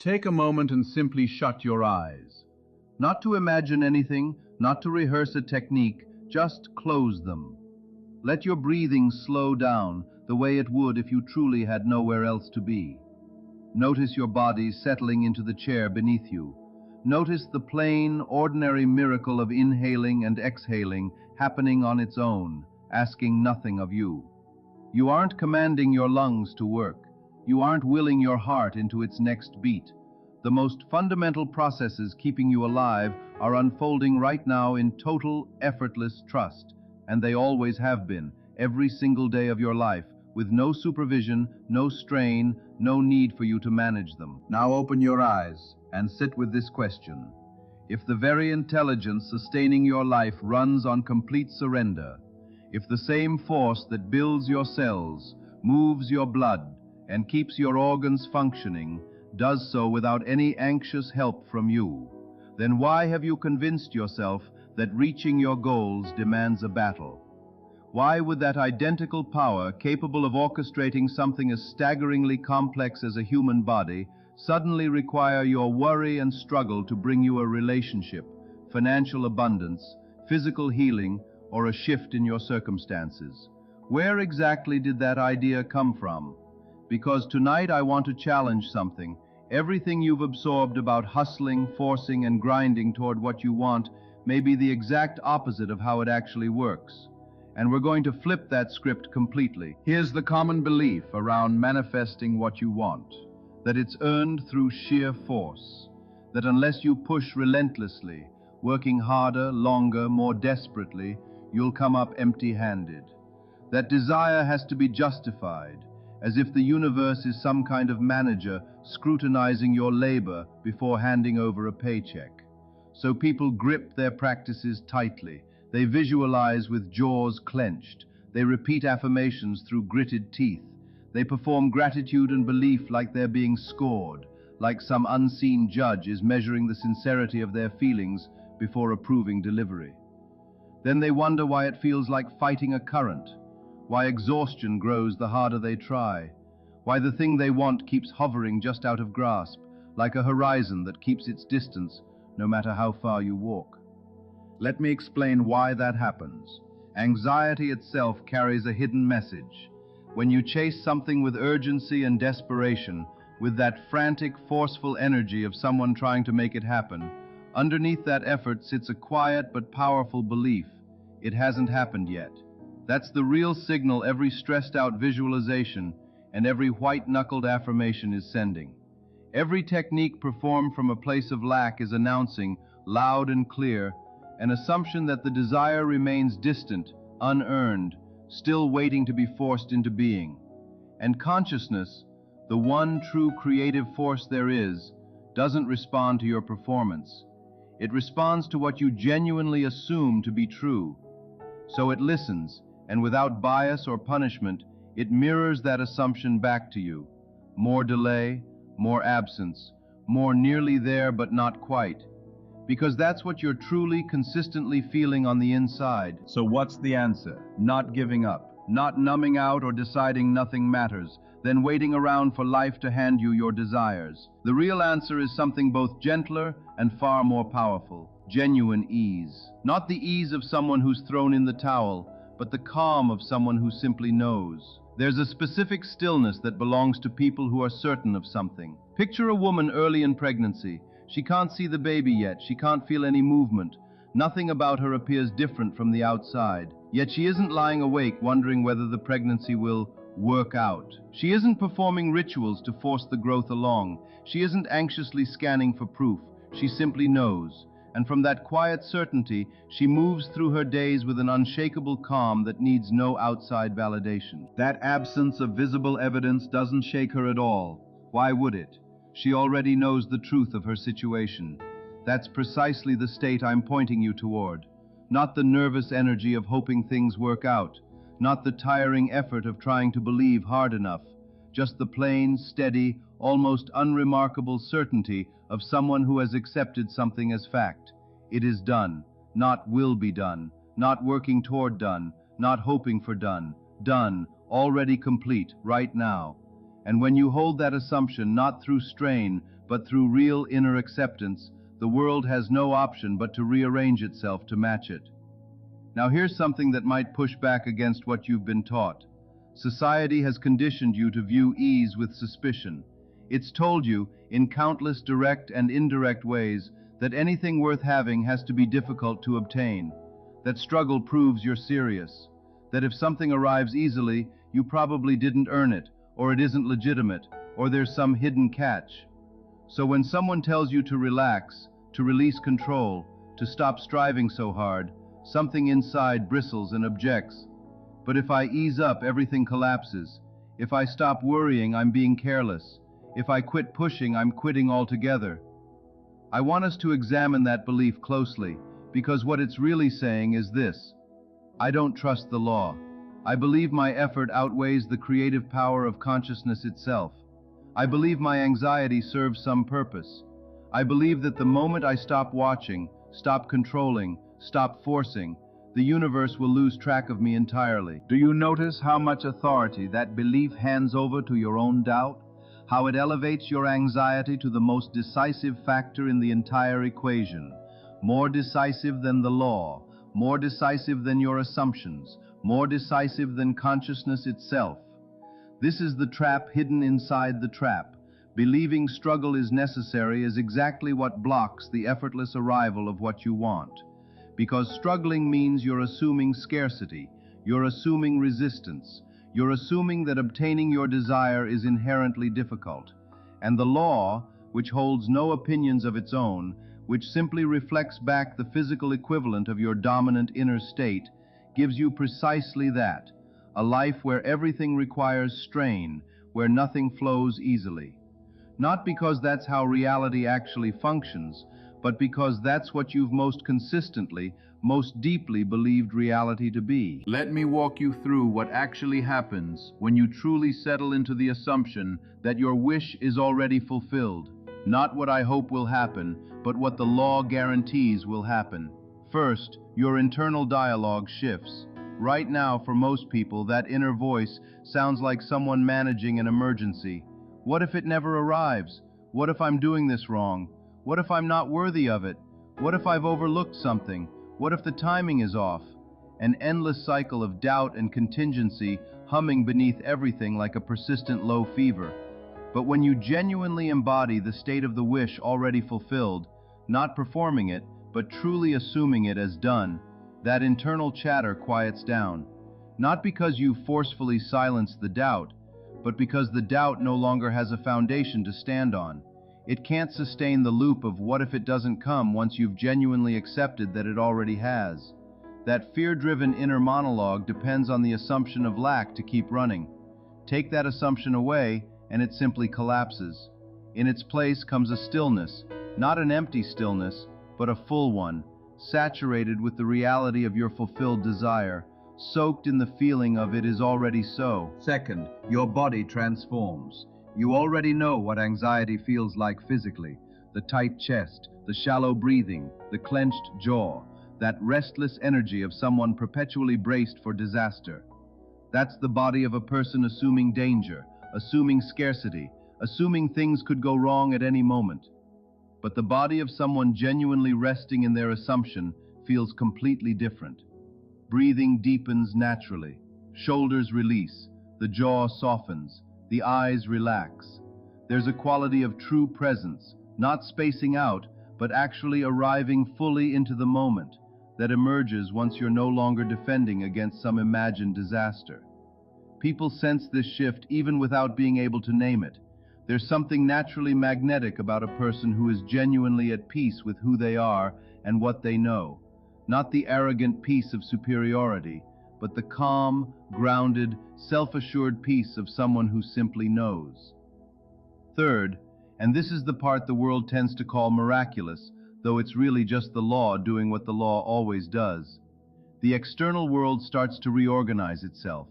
Take a moment and simply shut your eyes. Not to imagine anything, not to rehearse a technique, just close them. Let your breathing slow down the way it would if you truly had nowhere else to be. Notice your body settling into the chair beneath you. Notice the plain, ordinary miracle of inhaling and exhaling happening on its own, asking nothing of you. You aren't commanding your lungs to work. You aren't willing your heart into its next beat. The most fundamental processes keeping you alive are unfolding right now in total, effortless trust, and they always have been, every single day of your life, with no supervision, no strain, no need for you to manage them. Now open your eyes and sit with this question. If the very intelligence sustaining your life runs on complete surrender, if the same force that builds your cells, moves your blood, and keeps your organs functioning, does so without any anxious help from you, then why have you convinced yourself that reaching your goals demands a battle? Why would that identical power, capable of orchestrating something as staggeringly complex as a human body, suddenly require your worry and struggle to bring you a relationship, financial abundance, physical healing, or a shift in your circumstances? Where exactly did that idea come from? Because tonight I want to challenge something. Everything you've absorbed about hustling, forcing, and grinding toward what you want may be the exact opposite of how it actually works. And we're going to flip that script completely. Here's the common belief around manifesting what you want, that it's earned through sheer force, that unless you push relentlessly, working harder, longer, more desperately, you'll come up empty-handed. That desire has to be justified, as if the universe is some kind of manager scrutinizing your labor before handing over a paycheck. So people grip their practices tightly. They visualize with jaws clenched. They repeat affirmations through gritted teeth. They perform gratitude and belief like they're being scored, like some unseen judge is measuring the sincerity of their feelings before approving delivery. Then they wonder why it feels like fighting a current, why exhaustion grows the harder they try, why the thing they want keeps hovering just out of grasp, like a horizon that keeps its distance no matter how far you walk. Let me explain why that happens. Anxiety itself carries a hidden message. When you chase something with urgency and desperation, with that frantic, forceful energy of someone trying to make it happen, underneath that effort sits a quiet but powerful belief: it hasn't happened yet. That's the real signal every stressed-out visualization and every white-knuckled affirmation is sending. Every technique performed from a place of lack is announcing, loud and clear, an assumption that the desire remains distant, unearned, still waiting to be forced into being. And consciousness, the one true creative force there is, doesn't respond to your performance. It responds to what you genuinely assume to be true. So it listens, and without bias or punishment, it mirrors that assumption back to you. More delay, more absence, more nearly there but not quite. Because that's what you're truly, consistently feeling on the inside. So what's the answer? Not giving up, not numbing out or deciding nothing matters, then waiting around for life to hand you your desires. The real answer is something both gentler and far more powerful: genuine ease. Not the ease of someone who's thrown in the towel, but the calm of someone who simply knows. There's a specific stillness that belongs to people who are certain of something. Picture a woman early in pregnancy. She can't see the baby yet, she can't feel any movement. Nothing about her appears different from the outside. Yet she isn't lying awake wondering whether the pregnancy will work out. She isn't performing rituals to force the growth along. She isn't anxiously scanning for proof. She simply knows. And from that quiet certainty, she moves through her days with an unshakable calm that needs no outside validation. That absence of visible evidence doesn't shake her at all. Why would it? She already knows the truth of her situation. That's precisely the state I'm pointing you toward. Not the nervous energy of hoping things work out. Not the tiring effort of trying to believe hard enough. Just the plain, steady, almost unremarkable certainty of someone who has accepted something as fact. It is done, not will be done, not working toward done, not hoping for done. Done, already complete, right now. And when you hold that assumption, not through strain, but through real inner acceptance, the world has no option but to rearrange itself to match it. Now here's something that might push back against what you've been taught. Society has conditioned you to view ease with suspicion. It's told you, in countless direct and indirect ways, that anything worth having has to be difficult to obtain, that struggle proves you're serious, that if something arrives easily, you probably didn't earn it, or it isn't legitimate, or there's some hidden catch. So when someone tells you to relax, to release control, to stop striving so hard, something inside bristles and objects. But if I ease up, everything collapses. If I stop worrying, I'm being careless. If I quit pushing, I'm quitting altogether. I want us to examine that belief closely, because what it's really saying is this: I don't trust the law. I believe my effort outweighs the creative power of consciousness itself. I believe my anxiety serves some purpose. I believe that the moment I stop watching, stop controlling, stop forcing, the universe will lose track of me entirely. Do you notice how much authority that belief hands over to your own doubt? How it elevates your anxiety to the most decisive factor in the entire equation, more decisive than the law, more decisive than your assumptions, more decisive than consciousness itself. This is the trap hidden inside the trap. Believing struggle is necessary is exactly what blocks the effortless arrival of what you want. Because struggling means you're assuming scarcity, you're assuming resistance, you're assuming that obtaining your desire is inherently difficult. And the law, which holds no opinions of its own, which simply reflects back the physical equivalent of your dominant inner state, gives you precisely that, a life where everything requires strain, where nothing flows easily. Not because that's how reality actually functions, but because that's what you've most consistently, most deeply believed reality to be. Let me walk you through what actually happens when you truly settle into the assumption that your wish is already fulfilled. Not what I hope will happen, but what the law guarantees will happen. First, your internal dialogue shifts. Right now, for most people, that inner voice sounds like someone managing an emergency. What if it never arrives? What if I'm doing this wrong? What if I'm not worthy of it? What if I've overlooked something? What if the timing is off? An endless cycle of doubt and contingency humming beneath everything like a persistent low fever. But when you genuinely embody the state of the wish already fulfilled, not performing it, but truly assuming it as done, that internal chatter quiets down. Not because you forcefully silenced the doubt, but because the doubt no longer has a foundation to stand on. It can't sustain the loop of what if it doesn't come once you've genuinely accepted that it already has. That fear-driven inner monologue depends on the assumption of lack to keep running. Take that assumption away, and it simply collapses. In its place comes a stillness, not an empty stillness, but a full one, saturated with the reality of your fulfilled desire, soaked in the feeling of it is already so. Second, your body transforms. You already know what anxiety feels like physically: the tight chest, the shallow breathing, the clenched jaw, that restless energy of someone perpetually braced for disaster. That's the body of a person assuming danger, assuming scarcity, assuming things could go wrong at any moment. But the body of someone genuinely resting in their assumption feels completely different. Breathing deepens naturally, shoulders release, the jaw softens, the eyes relax. There's a quality of true presence, not spacing out, but actually arriving fully into the moment, that emerges once you're no longer defending against some imagined disaster. People sense this shift even without being able to name it. There's something naturally magnetic about a person who is genuinely at peace with who they are and what they know. Not the arrogant peace of superiority, but the calm, grounded, self-assured peace of someone who simply knows. Third, and this is the part the world tends to call miraculous, though it's really just the law doing what the law always does. The external world starts to reorganize itself.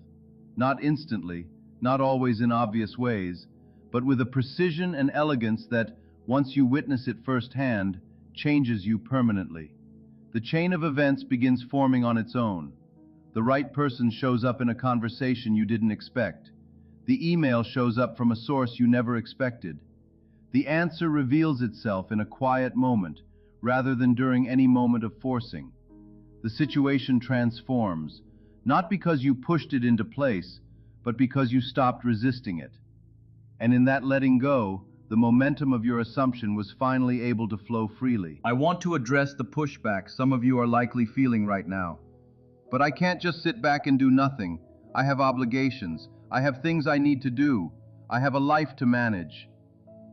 Not instantly, not always in obvious ways, but with a precision and elegance that, once you witness it firsthand, changes you permanently. The chain of events begins forming on its own. The right person shows up in a conversation you didn't expect. The email shows up from a source you never expected. The answer reveals itself in a quiet moment, rather than during any moment of forcing. The situation transforms, not because you pushed it into place, but because you stopped resisting it. And in that letting go, the momentum of your assumption was finally able to flow freely. I want to address the pushback some of you are likely feeling right now. But I can't just sit back and do nothing. I have obligations. I have things I need to do. I have a life to manage.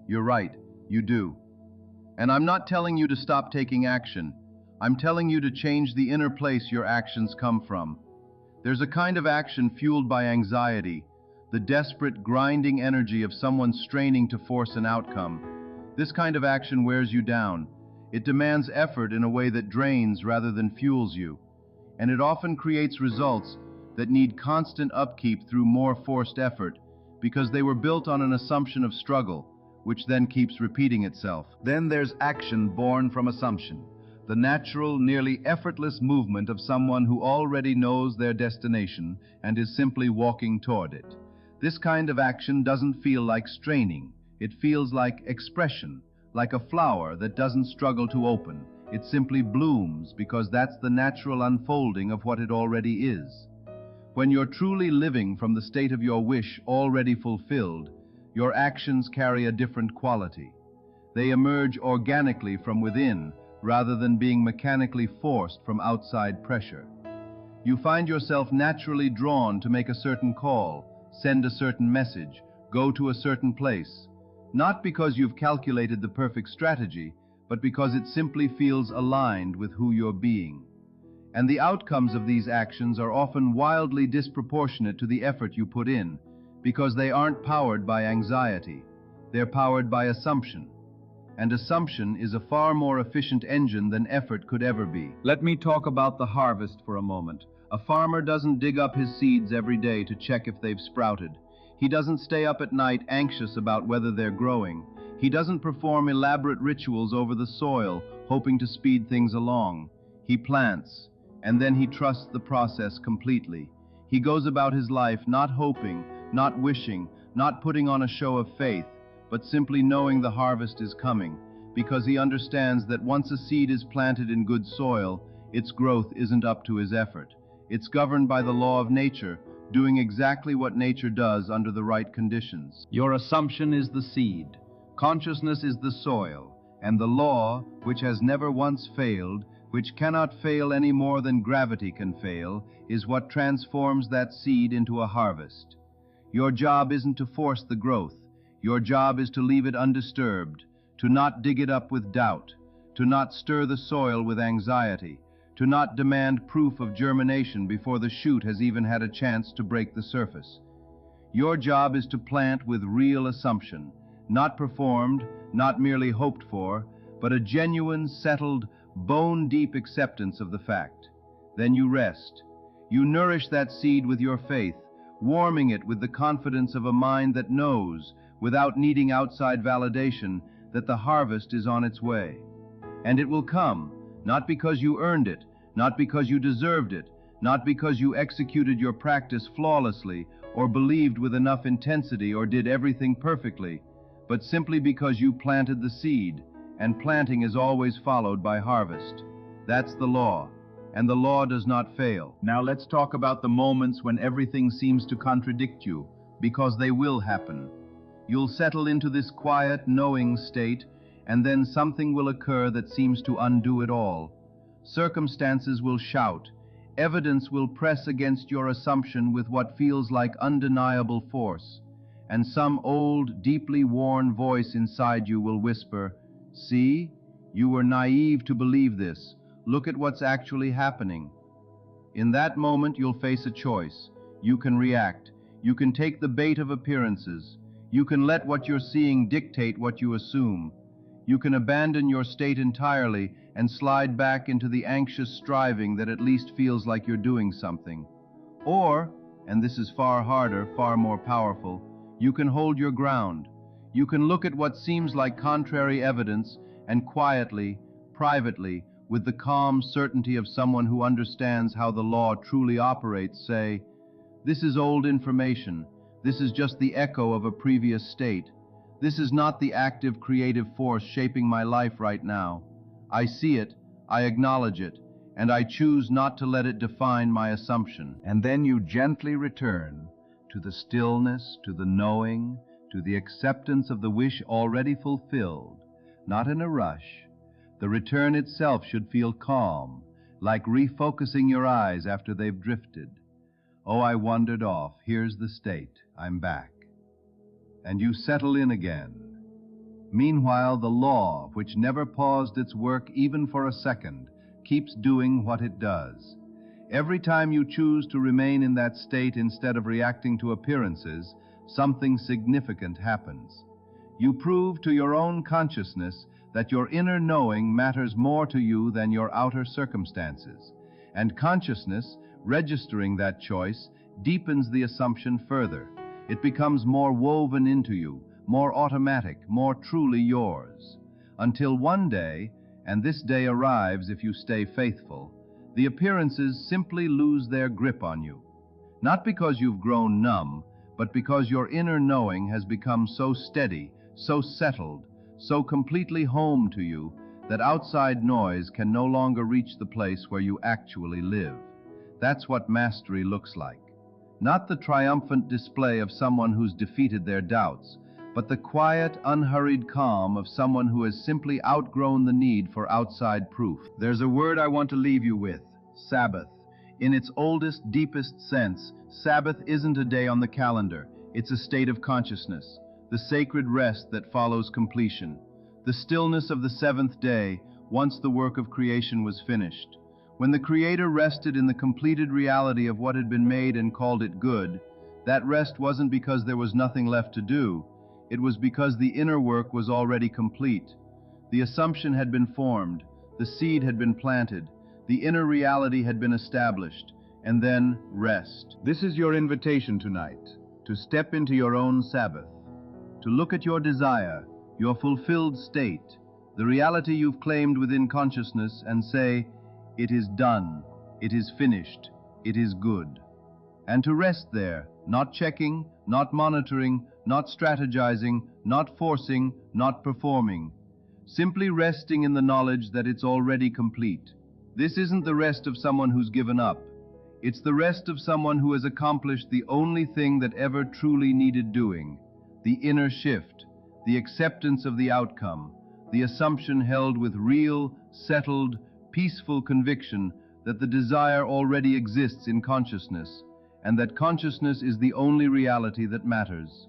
You're right, you do. And I'm not telling you to stop taking action. I'm telling you to change the inner place your actions come from. There's a kind of action fueled by anxiety, the desperate, grinding energy of someone straining to force an outcome. This kind of action wears you down. It demands effort in a way that drains rather than fuels you. And it often creates results that need constant upkeep through more forced effort, because they were built on an assumption of struggle, which then keeps repeating itself. Then there's action born from assumption, the natural, nearly effortless movement of someone who already knows their destination and is simply walking toward it. This kind of action doesn't feel like straining. It feels like expression, like a flower that doesn't struggle to open. It simply blooms because that's the natural unfolding of what it already is. When you're truly living from the state of your wish already fulfilled, your actions carry a different quality. They emerge organically from within, rather than being mechanically forced from outside pressure. You find yourself naturally drawn to make a certain call, send a certain message, go to a certain place, not because you've calculated the perfect strategy, but because it simply feels aligned with who you're being. And the outcomes of these actions are often wildly disproportionate to the effort you put in, because they aren't powered by anxiety. They're powered by assumption. And assumption is a far more efficient engine than effort could ever be. Let me talk about the harvest for a moment. A farmer doesn't dig up his seeds every day to check if they've sprouted. He doesn't stay up at night anxious about whether they're growing. He doesn't perform elaborate rituals over the soil, hoping to speed things along. He plants, and then he trusts the process completely. He goes about his life not hoping, not wishing, not putting on a show of faith, but simply knowing the harvest is coming, because he understands that once a seed is planted in good soil, its growth isn't up to his effort. It's governed by the law of nature, doing exactly what nature does under the right conditions. Your assumption is the seed, consciousness is the soil, and the law, which has never once failed, which cannot fail any more than gravity can fail, is what transforms that seed into a harvest. Your job isn't to force the growth. Your job is to leave it undisturbed, to not dig it up with doubt, to not stir the soil with anxiety, to not demand proof of germination before the shoot has even had a chance to break the surface. Your job is to plant with real assumption, not performed, not merely hoped for, but a genuine, settled, bone-deep acceptance of the fact. Then you rest. You nourish that seed with your faith, warming it with the confidence of a mind that knows, without needing outside validation, that the harvest is on its way. And it will come, not because you earned it, not because you deserved it, not because you executed your practice flawlessly, or believed with enough intensity, or did everything perfectly, but simply because you planted the seed, and planting is always followed by harvest. That's the law, and the law does not fail. Now let's talk about the moments when everything seems to contradict you, because they will happen. You'll settle into this quiet, knowing state, and then something will occur that seems to undo it all. Circumstances will shout. Evidence will press against your assumption with what feels like undeniable force. And some old, deeply worn voice inside you will whisper, "See, you were naive to believe this. Look at what's actually happening." In that moment, you'll face a choice. You can react. You can take the bait of appearances. You can let what you're seeing dictate what you assume. You can abandon your state entirely and slide back into the anxious striving that at least feels like you're doing something. Or, and this is far harder, far more powerful, you can hold your ground. You can look at what seems like contrary evidence and quietly, privately, with the calm certainty of someone who understands how the law truly operates, say, "This is old information. This is just the echo of a previous state. This is not the active creative force shaping my life right now. I see it, I acknowledge it, and I choose not to let it define my assumption. And then you gently return to the stillness, to the knowing, to the acceptance of the wish already fulfilled, not in a rush. The return itself should feel calm, like refocusing your eyes after they've drifted. Oh, I wandered off. Here's the state. I'm back. And you settle in again. Meanwhile, the law, which never paused its work even for a second, keeps doing what it does. Every time you choose to remain in that state instead of reacting to appearances, something significant happens. You prove to your own consciousness that your inner knowing matters more to you than your outer circumstances. And consciousness, registering that choice, deepens the assumption further. It becomes more woven into you, more automatic, more truly yours. Until one day, and this day arrives if you stay faithful, the appearances simply lose their grip on you. Not because you've grown numb, but because your inner knowing has become so steady, so settled, so completely home to you that outside noise can no longer reach the place where you actually live. That's what mastery looks like. Not the triumphant display of someone who's defeated their doubts, but the quiet, unhurried calm of someone who has simply outgrown the need for outside proof. There's a word I want to leave you with: Sabbath. In its oldest, deepest sense, Sabbath isn't a day on the calendar. It's a state of consciousness, the sacred rest that follows completion, the stillness of the seventh day once the work of creation was finished. When the Creator rested in the completed reality of what had been made and called it good, that rest wasn't because there was nothing left to do. It was because the inner work was already complete. The assumption had been formed, the seed had been planted, the inner reality had been established, and then rest. This is your invitation tonight, to step into your own Sabbath, to look at your desire, your fulfilled state, the reality you've claimed within consciousness, and say, "It is done, it is finished, it is good." And to rest there, not checking, not monitoring, not strategizing, not forcing, not performing, simply resting in the knowledge that it's already complete. This isn't the rest of someone who's given up. It's the rest of someone who has accomplished the only thing that ever truly needed doing: the inner shift, the acceptance of the outcome, the assumption held with real, settled, peaceful conviction that the desire already exists in consciousness, and that consciousness is the only reality that matters.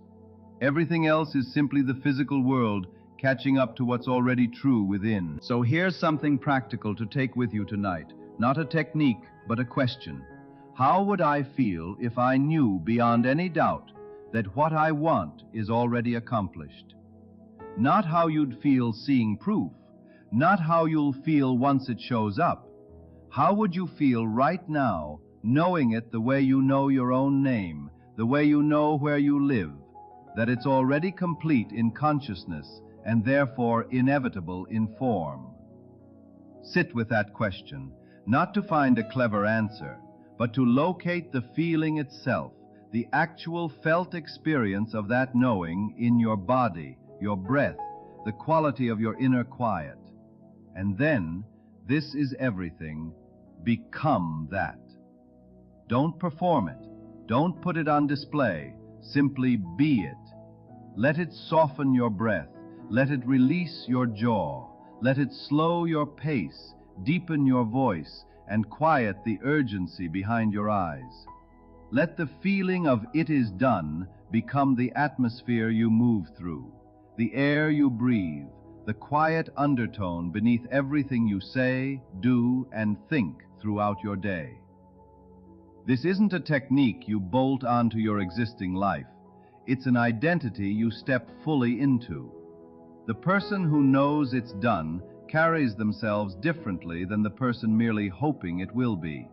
Everything else is simply the physical world catching up to what's already true within. So here's something practical to take with you tonight. Not a technique, but a question. How would I feel if I knew beyond any doubt that what I want is already accomplished? Not how you'd feel seeing proof, not how you'll feel once it shows up. How would you feel right now, knowing it the way you know your own name, the way you know where you live, that it's already complete in consciousness and therefore inevitable in form? Sit with that question, not to find a clever answer, but to locate the feeling itself, the actual felt experience of that knowing in your body, your breath, the quality of your inner quiet. And then, this is everything, become that. Don't perform it. Don't put it on display. Simply be it. Let it soften your breath. Let it release your jaw. Let it slow your pace, deepen your voice, and quiet the urgency behind your eyes. Let the feeling of "it is done" become the atmosphere you move through, the air you breathe, the quiet undertone beneath everything you say, do, and think throughout your day. This isn't a technique you bolt onto your existing life. It's an identity you step fully into. The person who knows it's done carries themselves differently than the person merely hoping it will be.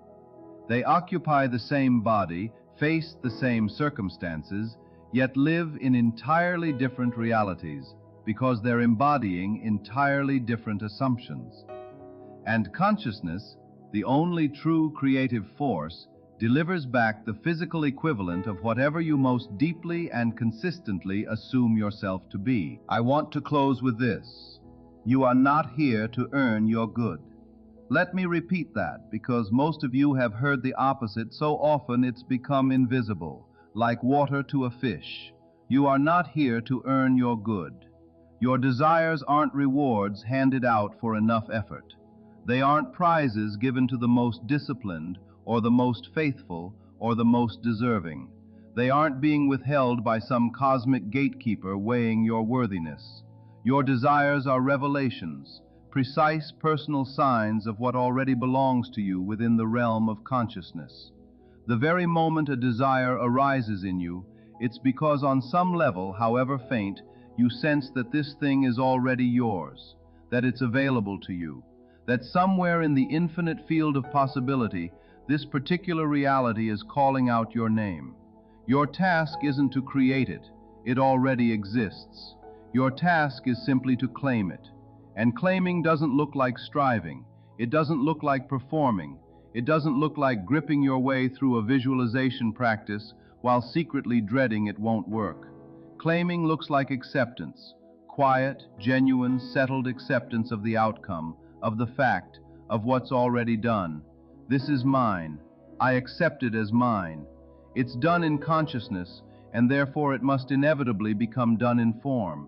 They occupy the same body, face the same circumstances, yet live in entirely different realities because they're embodying entirely different assumptions. And consciousness, the only true creative force, delivers back the physical equivalent of whatever you most deeply and consistently assume yourself to be. I want to close with this. You are not here to earn your good. Let me repeat that, because most of you have heard the opposite so often it's become invisible, like water to a fish. You are not here to earn your good. Your desires aren't rewards handed out for enough effort. They aren't prizes given to the most disciplined, or the most faithful, or the most deserving. They aren't being withheld by some cosmic gatekeeper weighing your worthiness. Your desires are revelations, precise personal signs of what already belongs to you within the realm of consciousness. The very moment a desire arises in you, it's because on some level, however faint, you sense that this thing is already yours, that it's available to you, that somewhere in the infinite field of possibility, this particular reality is calling out your name. Your task isn't to create it. It already exists. Your task is simply to claim it. And claiming doesn't look like striving. It doesn't look like performing. It doesn't look like gripping your way through a visualization practice while secretly dreading it won't work. Claiming looks like acceptance. Quiet, genuine, settled acceptance of the outcome, of the fact, of what's already done. This is mine. I accept it as mine. It's done in consciousness, and therefore it must inevitably become done in form.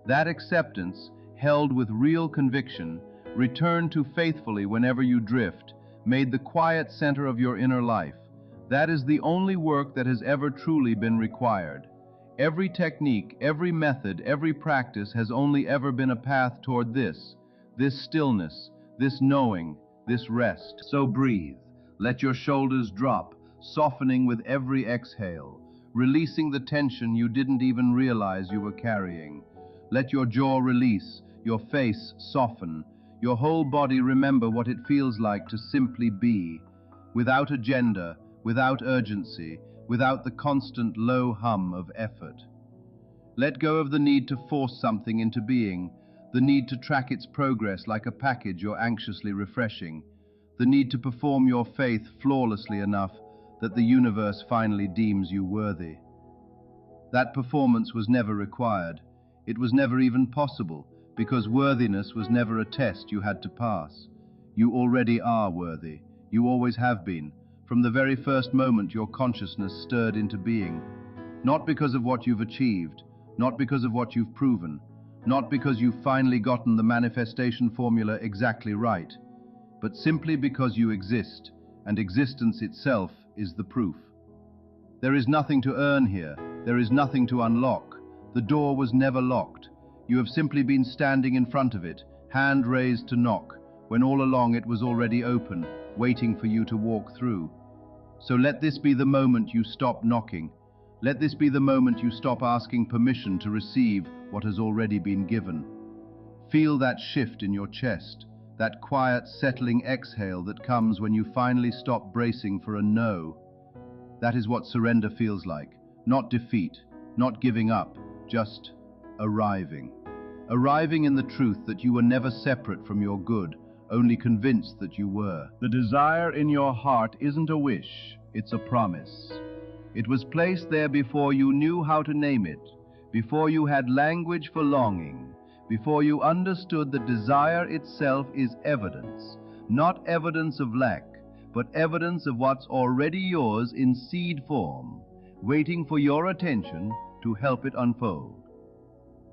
That acceptance, held with real conviction, returned to faithfully whenever you drift, made the quiet center of your inner life. That is the only work that has ever truly been required. Every technique, every method, every practice has only ever been a path toward this stillness, this knowing, this rest. So breathe. Let your shoulders drop, softening with every exhale, releasing the tension you didn't even realize you were carrying. Let your jaw release, your face soften, your whole body remember what it feels like to simply be, without agenda, without urgency, without the constant low hum of effort. Let go of the need to force something into being, the need to track its progress like a package you're anxiously refreshing, the need to perform your faith flawlessly enough that the universe finally deems you worthy. That performance was never required. It was never even possible, because worthiness was never a test you had to pass. You already are worthy. You always have been, from the very first moment your consciousness stirred into being. Not because of what you've achieved, not because of what you've proven, not because you've finally gotten the manifestation formula exactly right, but simply because you exist, and existence itself is the proof. There is nothing to earn here. There is nothing to unlock. The door was never locked. You have simply been standing in front of it, hand raised to knock, when all along it was already open, waiting for you to walk through. So let this be the moment you stop knocking. Let this be the moment you stop asking permission to receive what has already been given. Feel that shift in your chest, that quiet, settling exhale that comes when you finally stop bracing for a no. That is what surrender feels like. Not defeat, not giving up, just arriving. Arriving in the truth that you were never separate from your good, only convinced that you were. The desire in your heart isn't a wish, it's a promise. It was placed there before you knew how to name it, before you had language for longing, before you understood that desire itself is evidence, not evidence of lack, but evidence of what's already yours in seed form, waiting for your attention to help it unfold.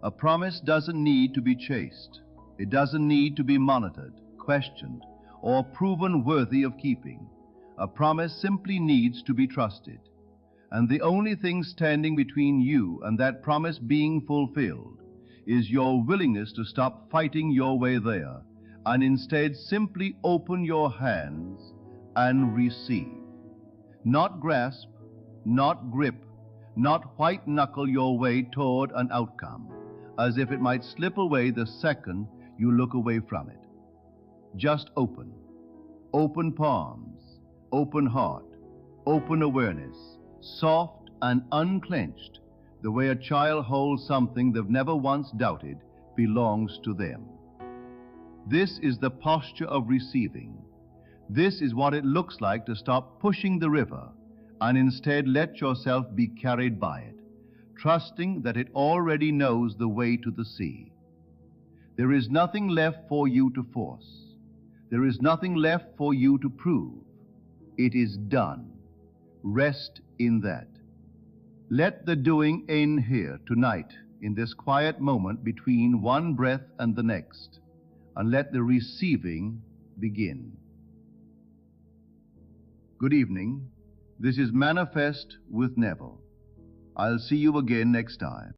A promise doesn't need to be chased. It doesn't need to be monitored, questioned, or proven worthy of keeping. A promise simply needs to be trusted. And the only thing standing between you and that promise being fulfilled is your willingness to stop fighting your way there, and instead simply open your hands and receive. Not grasp, not grip, not white-knuckle your way toward an outcome, as if it might slip away the second you look away from it. Just open. Open palms, open heart, open awareness, soft and unclenched, the way a child holds something they've never once doubted belongs to them. This is the posture of receiving. This is what it looks like to stop pushing the river and instead let yourself be carried by it, trusting that it already knows the way to the sea. There is nothing left for you to force. There is nothing left for you to prove. It is done. Rest in that. Let the doing end here tonight, in this quiet moment between one breath and the next, and let the receiving begin. Good evening. This is Manifest with Neville. I'll see you again next time.